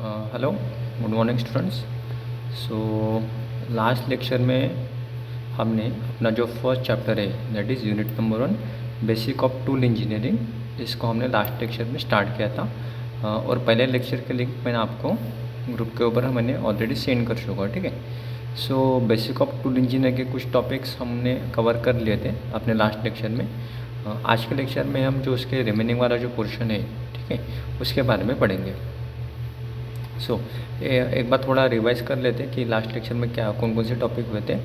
Hello, good morning students. So last lecture में हमने अपना जो फर्स्ट चैप्टर है that is unit number 1 basic of tool engineering, इसको हमने लास्ट लेक्चर में स्टार्ट किया था। और पहले लेक्चर के लिंक मैंने आपको ग्रुप के ऊपर मैंने ऑलरेडी सेंड कर चुका, ठीक है। So basic of tool engineer के कुछ टॉपिक्स हमने कवर कर लिए थे अपने लास्ट लेक्चर में। आज के लेक्चर में हम जो उसके रिमेनिंग वाला जो पोर्शन है, ठीक है, उसके बारे में पढ़ेंगे। सो एक बार थोड़ा रिवाइज कर लेते हैं कि लास्ट लेक्चर में क्या कौन कौन से टॉपिक हुए थे।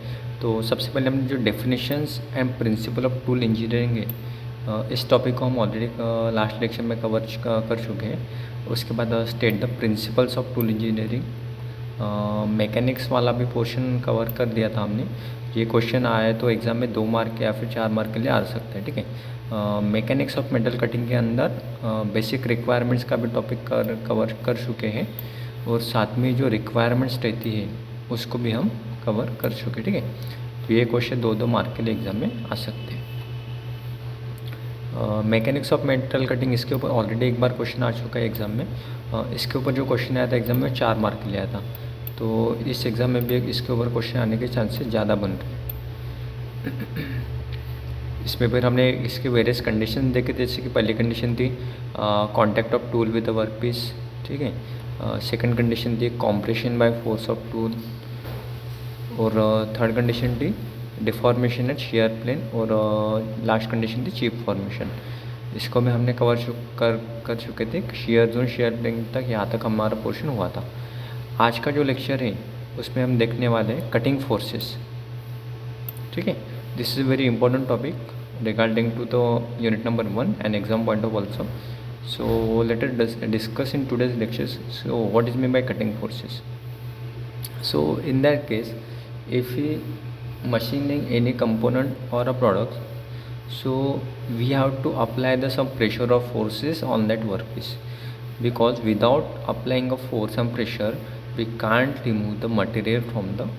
तो सबसे पहले हमने जो definitions and principle of tool engineering है, इस टॉपिक को हम ऑलरेडी लास्ट लेक्चर में कवर कर चुके हैं। उसके बाद state the principles of tool engineering, mechanics वाला भी पोर्शन कवर कर दिया था हमने। ये क्वेश्चन आया है तो एग्ज़ाम में 2 मार्क या फिर 4 मार्क के लिए आ सकते हैं, ठीक है। मैकेनिक्स ऑफ मेटल कटिंग के अंदर बेसिक रिक्वायरमेंट्स का भी टॉपिक कवर कर चुके हैं, और साथ में जो रिक्वायरमेंट्स रहती है उसको भी हम कवर कर चुके, ठीक है। तो ये क्वेश्चन 2-2 मार्क के लिए एग्ज़ाम में आ सकते हैं। मैकेनिक्स ऑफ मेटल कटिंग, इसके ऊपर ऑलरेडी एक बार क्वेश्चन आ चुका है एग्ज़ाम में। इसके ऊपर जो क्वेश्चन आया था एग्ज़ाम में 4 मार्क के लिए आया था, तो इस एग्ज़ाम में भी इसके ऊपर क्वेश्चन आने के चांसेस ज़्यादा बन रहे हैं। इसमें फिर हमने इसके वेरियस कंडीशन देखे, जैसे कि पहली कंडीशन थी contact of tool with the work piece, ठीक है। सेकंड कंडीशन थी compression by force of tool, और थर्ड कंडीशन थी डिफॉर्मेशन एट शेयर प्लेन, और लास्ट कंडीशन थी चीप फॉर्मेशन। इसको में हमने कर चुके थे शेयर जोन शेयर प्लेन तक, यहाँ तक हमारा पोर्शन हुआ था। आज का जो लेक्चर है उसमें हम देखने वाले हैं कटिंग फोर्सेस, ठीक है। This is very important topic regarding to the unit number 1 and exam point of also. So let us discuss in today's lectures. So what is meant by cutting forces? So in that case, if we machining any component or a product, so we have to apply the some pressure of forces on that workpiece, because without applying a force and pressure we can't remove the material from the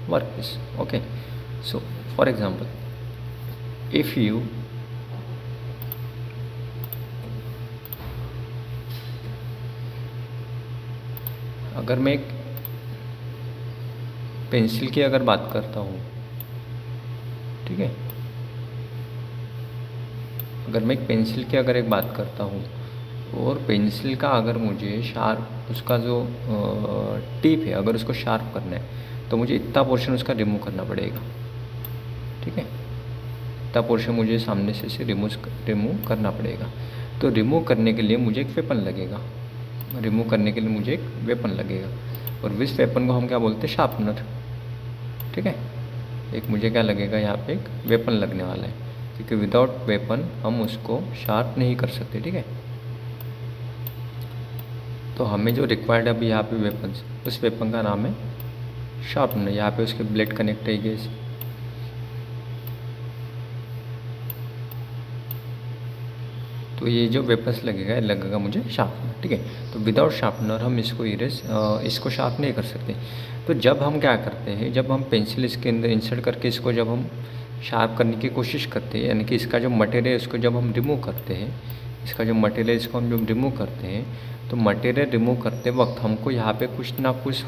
workpiece, okay. So for example, if you अगर मैं एक pencil की अगर बात करता हूँ, ठीक है, अगर मैं एक पेंसिल की अगर एक बात करता हूँ, और पेंसिल का अगर मुझे शार्प उसका जो टिप है अगर उसको शार्प करना है तो मुझे इतना पोर्शन उसका रिमूव करना पड़ेगा, ठीक है। इतना पोर्शन मुझे सामने से रिमूव करना पड़ेगा। तो रिमूव करने के लिए मुझे एक वेपन लगेगा, रिमूव करने के लिए मुझे एक वेपन लगेगा, और इस वेपन को हम क्या बोलते हैं, शार्पनर, ठीक है। एक मुझे क्या लगेगा, यहाँ पे एक वेपन लगने वाला है, क्योंकि विदाउट वेपन हम उसको शार्प नहीं कर सकते, ठीक है। तो हमें जो रिक्वायर्ड है अभी यहाँ पे वेपन, उस वेपन का नाम है शार्पनर। यहाँ पे उसके ब्लेड कनेक्ट है ये, तो ये जो वेपन्स लगेगा मुझे शार्पनर, ठीक है। तो विदाउट शार्पनर हम इसको शार्प नहीं कर सकते। तो जब हम क्या करते हैं, जब हम पेंसिल इसके अंदर इंसर्ट करके इसको जब हम शार्प करने की कोशिश करते हैं, यानी कि इसका जो मटेरियल है उसको जब हम रिमूव करते हैं, इसका जो मटेरियल है इसको हम जब रिमूव करते हैं, तो मटेरियल रिमूव करते वक्त हमको यहाँ पे कुछ ना कुछ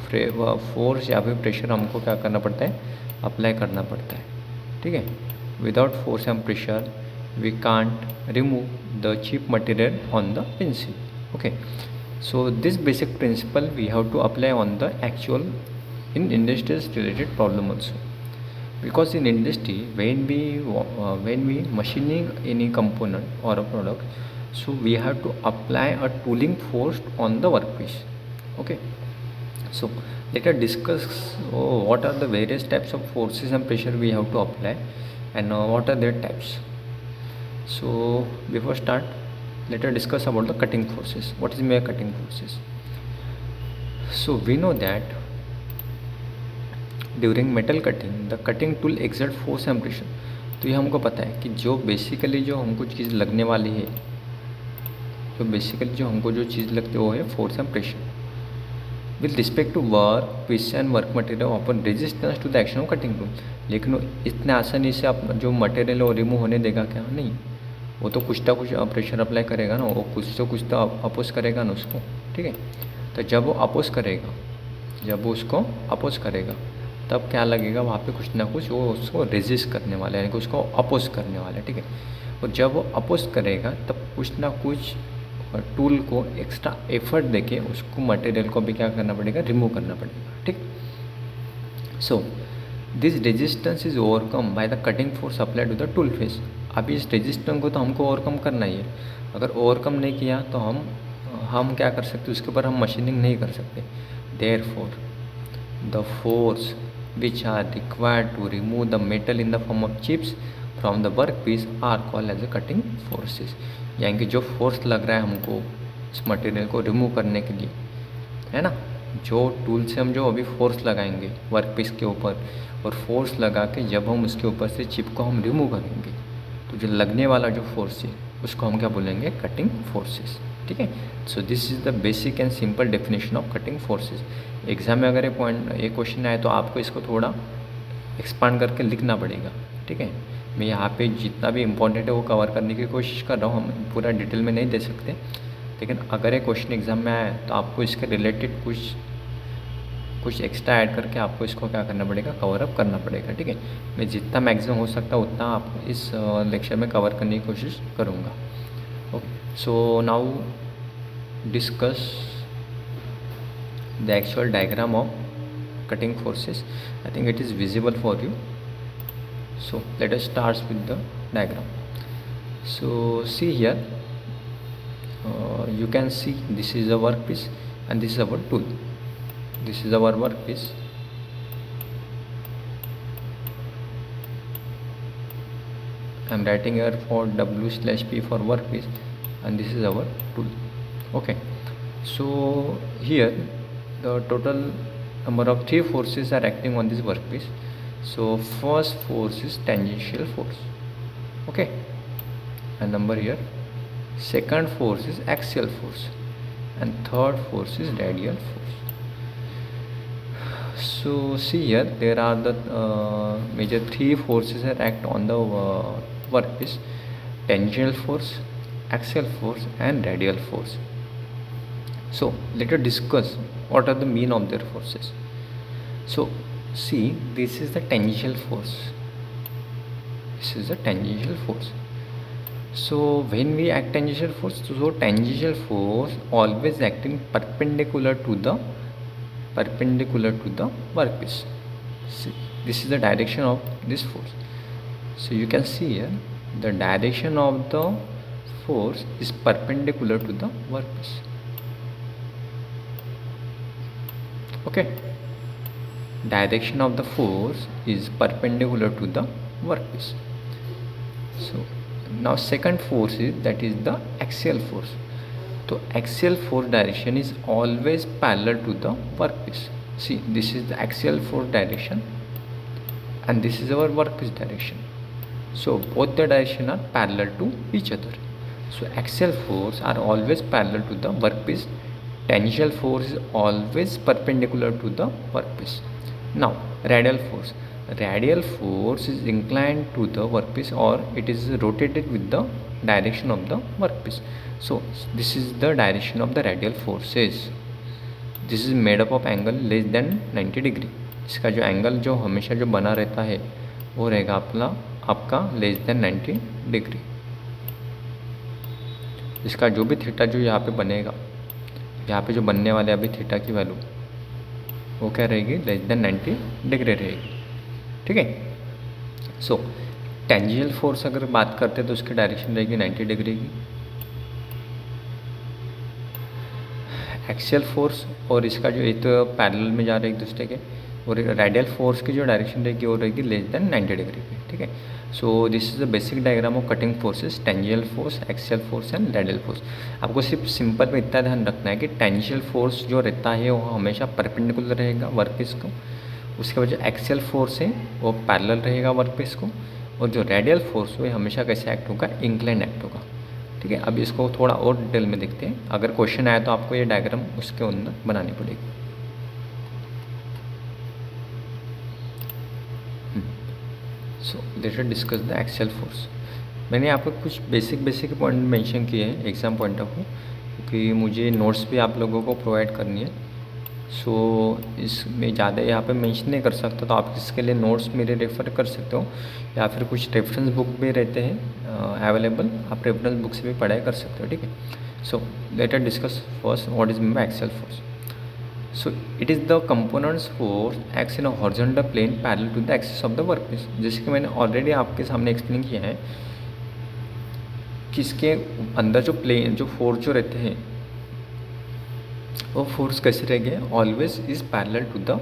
फोर्स या फिर प्रेशर हमको क्या करना पड़ता है, अप्लाई करना पड़ता है, ठीक है। Without force and pressure we can't remove the cheap material on the pencil, okay. So this basic principle we have to apply on the actual in industries related problem also, because in industry when we machining any component or a product, so we have to apply a tooling force on the workpiece, okay. So let us discuss what are the various types of forces and pressure we have to apply, and what are their types. So before start, let us discuss about the cutting forces. What is meant by cutting forces? So we know that during metal cutting the cutting tool exert force and pressure. तो ये हमको पता है कि जो basically जो हमको चीज़ लगने वाली है, जो हमको जो चीज़ लगती है वो है force and pressure. With respect to work piece and work material open resistance to the action of cutting tool. लेकिन वो इतने आसानी से आप जो मटेरियल वो रिमूव होने देगा क्या, नहीं। वो तो कुछ ना कुछ प्रेशर अप्लाई करेगा ना, वो कुछ तो अपोज करेगा ना उसको, ठीक है। तो जब वो अपोज करेगा, जब वो उसको अपोज करेगा तब क्या लगेगा, वहाँ पे कुछ ना कुछ वो उसको रेजिस्ट करने वाला है, यानी कि उसको अपोज करने वाला है, ठीक है। और जब वो अपोज करेगा तब कुछ ना कुछ टूल को एक्स्ट्रा एफर्ट देके उसको मटेरियल को भी क्या करना पड़ेगा, रिमूव करना पड़ेगा, ठीक। So this resistance is overcome by the cutting force applied to the tool face. अभी इस रेजिस्टेंस को तो हमको ओवरकम करना ही है। अगर ओवरकम नहीं किया तो हम क्या कर सकते, उसके ऊपर हम मशीनिंग नहीं कर सकते। Therefore the force which are required to remove the metal in the form of chips from the workpiece are called as a cutting forces। यानी कि जो फोर्स लग रहा है हमको इस मटेरियल को रिमूव करने के लिए, है ना, जो टूल से हम जो अभी फोर्स लगाएंगे वर्कपीस के ऊपर, और फोर्स लगा के जब हम उसके ऊपर से चिप को हम रिमूव करेंगे तो जो लगने वाला जो फोर्स है उसको हम क्या बोलेंगे, कटिंग फोर्सेस, ठीक है। So this is the basic and simple definition of cutting forces. Exam में अगर ये क्वेश्चन आए तो आपको इसको थोड़ा एक्सपांड करके लिखना पड़ेगा, ठीक है। मैं यहाँ पे जितना भी इम्पोर्टेंट है वो कवर करने की कोशिश कर रहा हूँ, हम पूरा डिटेल में नहीं दे सकते, लेकिन अगर ये क्वेश्चन एग्जाम में आए तो आपको इसके रिलेटेड कुछ एक्स्ट्रा ऐड करके आपको इसको क्या करना पड़ेगा, कवर अप करना पड़ेगा, ठीक है। मैं जितना मैक्सिमम हो सकता उतना आप इस लेक्चर में कवर करने की कोशिश करूँगा। Okay, so now discuss the actual diagram of cutting forces. I think it is visible for you. So let us start with the diagram. So see here, you can see this is a workpiece and this is our tool. This is our workpiece. I am writing here for W/P for workpiece, and this is our tool. Okay, so here the total number of 3 forces are acting on this workpiece. So first force is tangential force, okay, and number here. Second force is axial force, and third force is radial force. So see here, there are the major 3 forces that act on the workpiece: tangential force, axial force, and radial force. So let us discuss what are the mean of their forces. So see, this is the tangential force. This is the tangential force. So when we act tangential force, so tangential force always acting perpendicular to the workpiece. See, this is the direction of this force. So you can see here the direction of the force is perpendicular to the workpiece. Okay, direction of the force is perpendicular to the workpiece. So now second force is, that is the axial force. So axial force direction is always parallel to the workpiece. See, this is the axial force direction and this is our workpiece direction. So both the direction are parallel to each other. So axial force are always parallel to the workpiece. Tangential force is always perpendicular to the workpiece. Now radial force. Radial force is inclined to the workpiece, or it is rotated with the direction of the workpiece. So this is the direction of the radial forces. This is made up of angle less than 90 degree. इसका जो angle जो हमेशा जो बना रहता है वो रहेगा आपका लेस देन 90 डिग्री. इसका जो भी थीटा जो यहाँ पे बनेगा, यहाँ पे जो बनने वाले अभी थीटा की वैल्यू वो क्या रहेगी, लेस देन 90 डिग्री रहेगी, ठीक है. सो टेंजेंशियल फोर्स अगर बात करते हैं तो उसकी डायरेक्शन रहेगी 90 डिग्री की. एक्सियल फोर्स और इसका जो एक तो पैरेलल में जा रहे हैं एक दूसरे के, और रेडियल फोर्स की जो डायरेक्शन रहेगी वो रहेगी लेस देन 90 डिग्री पे, ठीक है. So this is the basic diagram of cutting forces, tangential force, axial force and radial force. आपको सिर्फ सिंपल में इतना ध्यान रखना है कि टेंजेंशियल फोर्स जो रहता है वो हमेशा परपेंडिकुलर रहेगा वर्कपीस को. उसके बाद जो एक्सियल फोर्स है वो पैरेलल रहेगा वर्कपीस को, और जो रेडियल फोर्स वो हमेशा कैसे एक्ट होगा, इंक्लाइन एक्ट होगा, ठीक है. अब इसको थोड़ा और डिटेल में देखते हैं. अगर क्वेश्चन आया तो आपको ये डायग्राम उसके अंदर बनानी पड़ेगी. सो let us discuss the axial force. मैंने यहाँ पर कुछ बेसिक पॉइंट मेंशन किए हैं एग्जाम पॉइंट ऑफ व्यू. क्योंकि मुझे नोट्स भी आप लोगों को प्रोवाइड करनी है। सो इसमें ज़्यादा यहाँ पे मेंशन नहीं कर सकता, तो आप इसके लिए नोट्स मेरे रेफ़र कर सकते हो, या फिर कुछ रेफरेंस बुक भी रहते हैं अवेलेबल, आप रेफरेंस बुक से भी पढ़ाई कर सकते हो, ठीक है। So let us discuss first what is mean by axial force. So it is the components force acts in a horizontal plane parallel to the axis of the workpiece. जैसे कि मैंने ऑलरेडी आपके सामने एक्सप्लेन किया है कि इसके अंदर जो प्लेन जो फोर्स जो रहते हैं वो फोर्स कैसे रहेंगे, always is parallel to the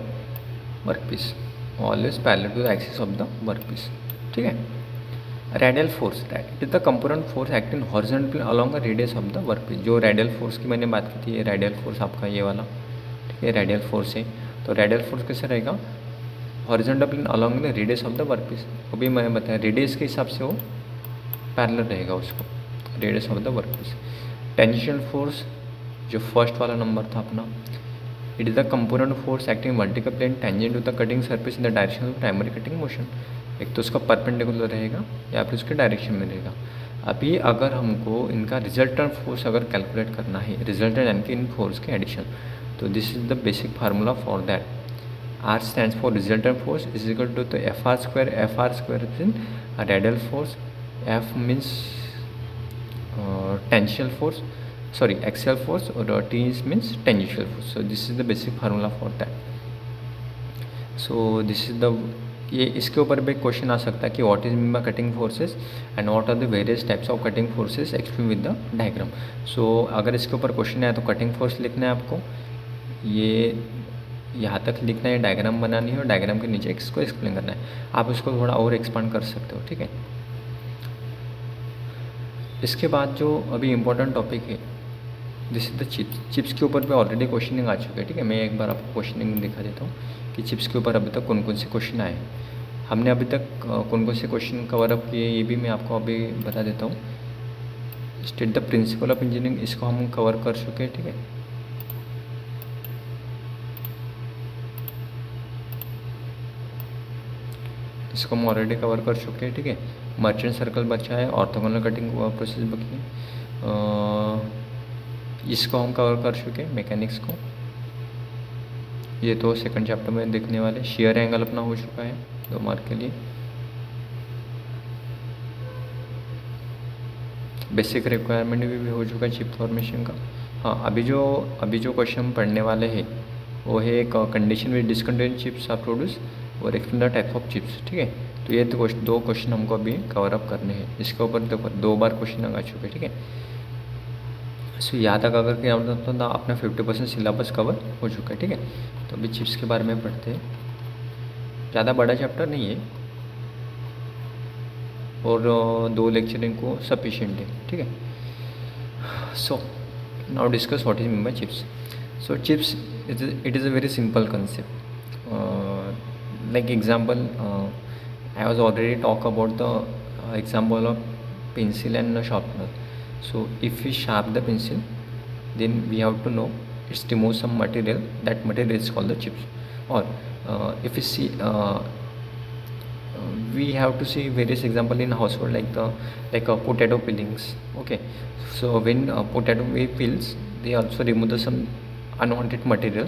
workpiece, always parallel to the axis of the workpiece, ठीक है। Radial force, it is the component force acting horizontal along the radius of the workpiece. जो radial force की मैंने बात की थी, ये radial force आपका ये वाला, ठीक है, रेडियल फोर्स है। तो रेडियल फोर्स कैसे रहेगा, horizontal plane along the radius of the workpiece. वो भी मैंने बताया रेडियस के हिसाब से वो पैरेलल रहेगा उसको, radius of the workpiece. Tangential force जो फर्स्ट वाला नंबर था अपना, it is the component force acting vertical plane tangent to the cutting surface in the direction of primary cutting motion. एक तो उसका परपेंडिकुलर रहेगा या फिर उसके डायरेक्शन में रहेगा। अभी अगर हमको इनका रिजल्टेंट फोर्स अगर कैलकुलेट करना है, रिजल्टेंट यानी कि इन फोर्स के एडिशन, तो this is the basic formula for that. R stands for resultant force is equal to the FR square. FR square is in radial force. F means tensile force, sorry axial force, or T means tangential force. So this is the basic formula for that. So this is the ये इसके ऊपर भी question आ सकता है कि what is mean by cutting forces and what are the various types of cutting forces explain with the diagram. So अगर इसके ऊपर क्वेश्चन आया तो कटिंग फोर्स लिखना है आपको, ये यहाँ तक लिखना है, डायग्राम बनानी है और डायग्राम के नीचे इसको एक्सप्लेन करना है। आप इसको थोड़ा और एक्सपांड कर सकते हो, ठीक है। इसके बाद जो अभी इम्पोर्टेंट टॉपिक है, this is the chips. Chips के ऊपर भी ऑलरेडी क्वेश्चनिंग आ चुके हैं, ठीक है। मैं एक बार आपको क्वेश्चनिंग दिखा देता हूँ कि चिप्स के ऊपर अभी तक कौन कौन से क्वेश्चन आए, हमने अभी तक कौन कौन से क्वेश्चन कवर अप किए, ये भी मैं आपको अभी बता देता हूँ। State the principle of engineering, इसको हम कवर कर चुके हैं, ठीक है। इसको हम ऑलरेडी कवर कर चुके हैं, ठीक है। मर्चेंट सर्कल बचा है, ऑर्थोगोनल कटिंग प्रोसेस बची है, इसको हम कवर कर चुके हैं, मैकेनिक्स को, ये तो सेकंड चैप्टर में देखने वाले। शेयर एंगल अपना हो चुका है 2 मार्क के लिए। बेसिक रिक्वायरमेंट भी हो चुका है चिप फॉर्मेशन का। हाँ, अभी जो क्वेश्चन हम पढ़ने वाले हैं वो है condition with discontinuous chips are produce और explain the type of chips, ठीक है। तो ये तो 2 क्वेश्चन हमको अभी कवर अप करने हैं। इसके ऊपर देखो 2 बार क्वेश्चन आ चुके हैं, ठीक है। सो यहाँ तक अगर क्या होता था अपना 50% सिलेबस कवर हो चुका है, ठीक है। तो अभी चिप्स के बारे में पढ़ते हैं। ज़्यादा बड़ा चैप्टर नहीं है और 2 लेक्चर इनको सफिशिएंट है, ठीक है। So now discuss what is mean bye chips. So chips it is a very simple concept, like example, I was already talk about the example of pencil and sharpener. So if we sharp the pencil, then we have to know it's remove some material, that material is called the chips. Or if we see we have to see various example in household, like potato peelings, okay. So when potato we peels, they also remove the some unwanted material,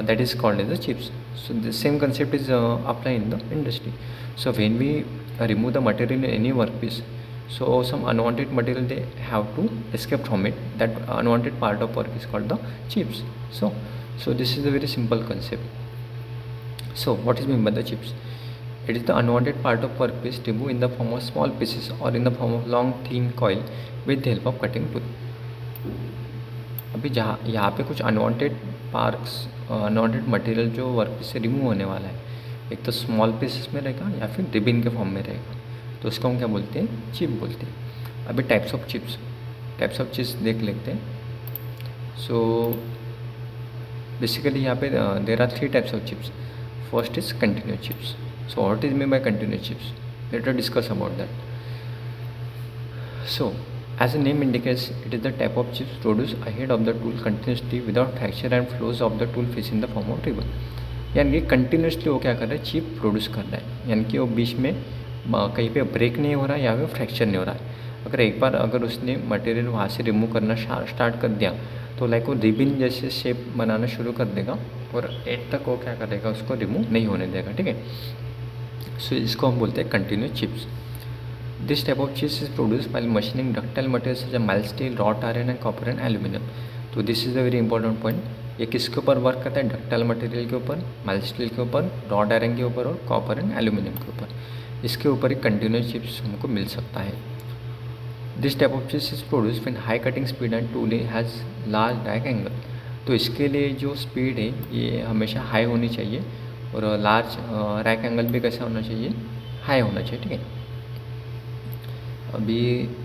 that is called as the chips. So the same concept is applied in the industry. So when we remove the material in any workpiece, so some unwanted material they have to escape from it, that unwanted part of work is called the chips. So this is a very simple concept. So what is meant by the chips? It is the unwanted part of workpiece removed in the form of small pieces or in the form of long thin coil with the help of cutting tool. अभी यहाँ पे कुछ unwanted parts, unwanted material जो workpiece से remove होने वाला है, एक तो स्मॉल पीसेस में रहेगा या फिर रिबिन के फॉर्म में रहेगा, तो उसको हम क्या बोलते हैं, चिप बोलते हैं। अभी टाइप्स ऑफ चिप्स देख लेते हैं। सो बेसिकली यहाँ पे there are 3 types of chips. First is continuous chips. So what is mean by continuous chips, let us discuss about that. So as the name indicates, it is the type of chips produced ahead of the tool continuously without fracture and flows of the tool face in the form of ribbon. यानी कि continuously वो क्या कर रहा है, chip produce कर रहा है, यानी कि वो बीच में कहीं पे ब्रेक नहीं हो रहा है या फिर फ्रैक्चर नहीं हो रहा है। अगर एक बार अगर उसने मटेरियल वहाँ से रिमूव करना स्टार्ट कर दिया तो लाइक वो रिबिन जैसे शेप बनाना शुरू कर देगा और एंड तक वो क्या करेगा, उसको रिमूव नहीं होने देगा, ठीक है। सो इसको हम बोलते हैं continuous chips. This type of chips is produce by machining ductile material such as mild steel, wrought iron and copper and aluminium. तो this is a very important point. ये किसके ऊपर वर्क करता है? डक्टाइल मटेरियल के ऊपर, mild steel के ऊपर, रॉड आयरन के ऊपर और कॉपर एंड एल्यूमिनियम के ऊपर। इसके ऊपर ही कंटिन्यूस चिप्स हमको मिल सकता है। This type of chips is produce when high cutting speed and tool has large डायक angle. तो इसके लिए जो स्पीड है ये हमेशा हाई होनी चाहिए और लार्ज रैक एंगल भी कैसा होना चाहिए? हाई होना चाहिए, ठीक है। अभी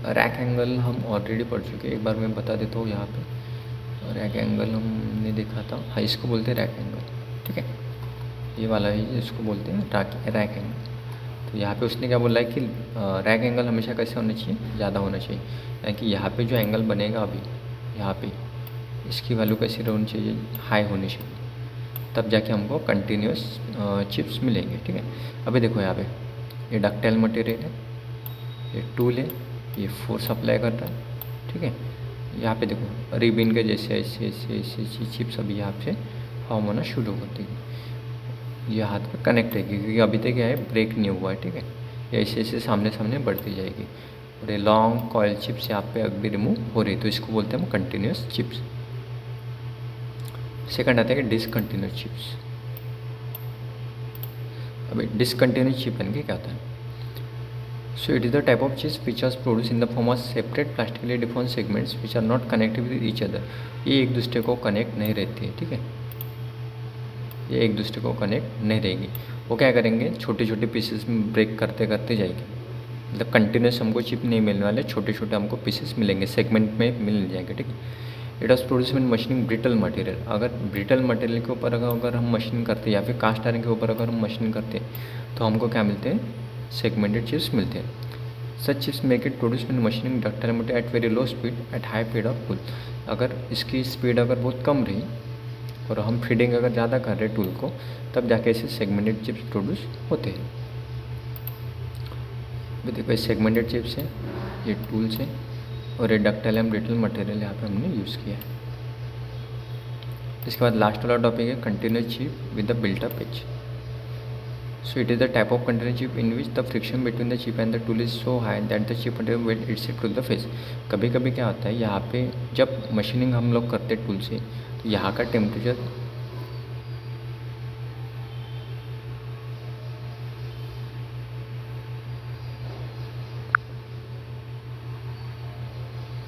रैक एंगल हम ऑलरेडी पढ़ चुके हैं, एक बार मैं बता देता हूँ। यहाँ पे रैक एंगल हमने देखा था, हाँ इसको बोलते हैं रैक एंगल, ठीक है। ये वाला ही इसको बोलते हैं रैक एंगल। तो यहाँ पे उसने क्या बोला है कि रैक एंगल हमेशा कैसे होना चाहिए? ज़्यादा होना चाहिए। यानी कि यहाँ पे जो एंगल बनेगा अभी यहाँ पे, इसकी वैल्यू कैसी होनी चाहिए? हाई होनी चाहिए, तब जाके हमको कंटिन्यूस चिप्स मिलेंगे, ठीक है। अभी देखो यहाँ पे ये डक्टाइल मटेरियल है, ये टूल है, ये फोर्स अप्लाई कर रहा है, ठीक है। यहाँ पे देखो रिबिन के जैसे ऐसे ऐसे ऐसे चिप्स अभी यहाँ पे फॉर्म होना शुरू कर देगी। ये हाथ पे कनेक्ट है क्योंकि अभी तक क्या है, ब्रेक नहीं हुआ है, ठीक है। ये ऐसे ऐसे सामने सामने बढ़ती जाएगी और ये लॉन्ग कॉयल चिप्स यहाँ पे अभी रिमूव हो रही है, तो इसको बोलते हैं हम कंटिन्यूस चिप्स। सेकंड आता है डिसकंटिन्यूस चिप्स। अभी डिसकंटिन्यूस चिप यानी कि क्या होता है? So it is the type of chips which was produced in the form of separate plastically deformed segments which are not connected with each other। ये एक दूसरे को कनेक्ट नहीं रहती है, ठीक है। ये एक दूसरे को कनेक्ट नहीं रहेगी। वो क्या करेंगे, छोटे छोटे पीसेस में ब्रेक करते करते जाएंगे। मतलब कंटिन्यूस हमको चिप नहीं मिलने वाले, छोटे छोटे हमको पीसेस मिलेंगे, सेगमेंट में मिल जाएंगे, ठीक है। It was produce in machining brittle material. अगर ब्रिटल मटेरियल के ऊपर अगर हम मशीन करते हैं या फिर कास्ट आयरन के ऊपर अगर हम मशीन करते हैं तो हमको क्या मिलते हैं? सेगमेंटेड चिप्स मिलते हैं। Such chips make it produce in machining ductile material at very low speed at high speed of pull. अगर इसकी स्पीड अगर बहुत कम रही और हम फीडिंग अगर ज़्यादा कर रहे टूल को, तब जाके ऐसे सेगमेंटेड चिप्स प्रोड्यूस होते हैं। देखो ये सेगमेंटेड चिप्स है, ये टूल्स है और ये डक्टाइल एंड ब्रिटल मटेरियल यहाँ पे हमने यूज़ किया है। इसके बाद लास्ट वाला टॉपिक है continuous chip with the built up edge. So it is the type of continuous chip in which the friction between the chip and the tool is so high that the chip material will itself to the face। कभी कभी क्या होता है, यहाँ पे जब machining हम लोग करते हैं टूल से, तो यहाँ का टेम्परेचर